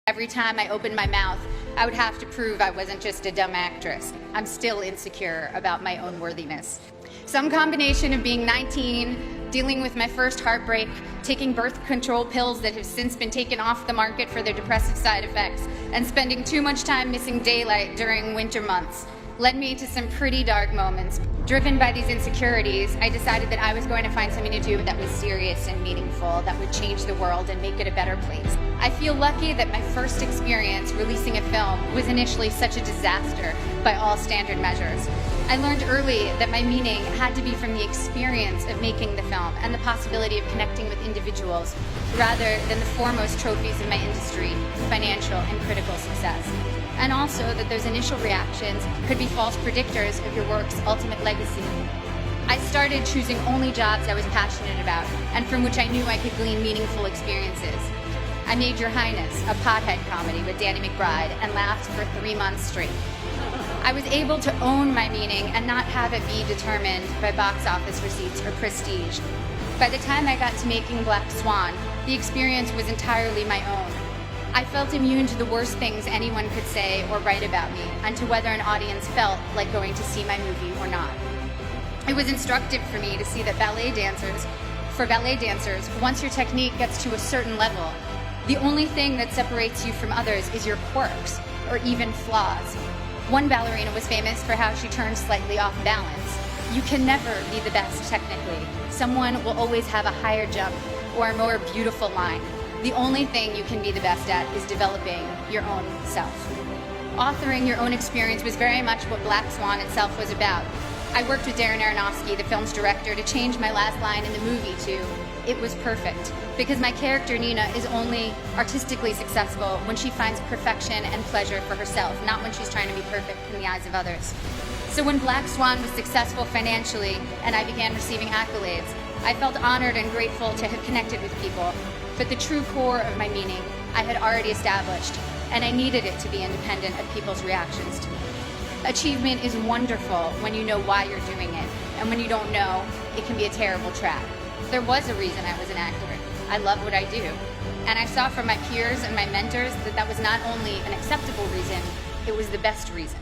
Every time I opened my mouth, I would have to prove I wasn't just a dumb actress. I'm still insecure about my own worthiness. Some combination of being 19, dealing with my first heartbreak, taking birth control pills that have since been taken off the market for their depressive side effects, and spending too much time missing daylight during winter months led me to some pretty dark moments. Driven by these insecurities, I decided that I was going to find something to do that was serious and meaningful, that would change the world and make it a better place. I feel lucky that my first experience releasing a film was initially such a disaster by all standard measures. I learned early that my meaning had to be from the experience of making the film and the possibility of connecting with individuals rather than the foremost trophies of my industry, financial and critical success. And also that those initial reactions could be false predictors of your work's ultimate legacy. I started choosing only jobs I was passionate about and from which I knew I could glean meaningful experiences. I made Your Highness, a pothead comedy with Danny McBride, and laughed for 3 months straight. I was able to own my meaning and not have it be determined by box office receipts or prestige. By the time I got to making Black Swan, the experience was entirely my own. I felt immune to the worst things anyone could say or write about me, and to whether an audience felt like going to see my movie or not. It was instructive for me to see that for ballet dancers, once your technique gets to a certain level, the only thing that separates you from others is your quirks, or even flaws. One ballerina was famous for how she turned slightly off balance. You can never be the best technically. Someone will always have a higher jump or a more beautiful line. The only thing you can be the best at is developing your own self. Authoring your own experience was very much what Black Swan itself was about. I worked with Darren Aronofsky, the film's director, to change my last line in the movie to "It was perfect," because my character Nina is only artistically successful when she finds perfection and pleasure for herself, not when she's trying to be perfect in the eyes of others. So when Black Swan was successful financially and I began receiving accolades, I felt honored and grateful to have connected with people. But the true core of my meaning I had already established, and I needed it to be independent of people's reactions to me. Achievement is wonderful when you know why you're doing it, and when you don't know, it can be a terrible trap. There was a reason I was an actor. I love what I do. And I saw from my peers and my mentors that that was not only an acceptable reason, it was the best reason.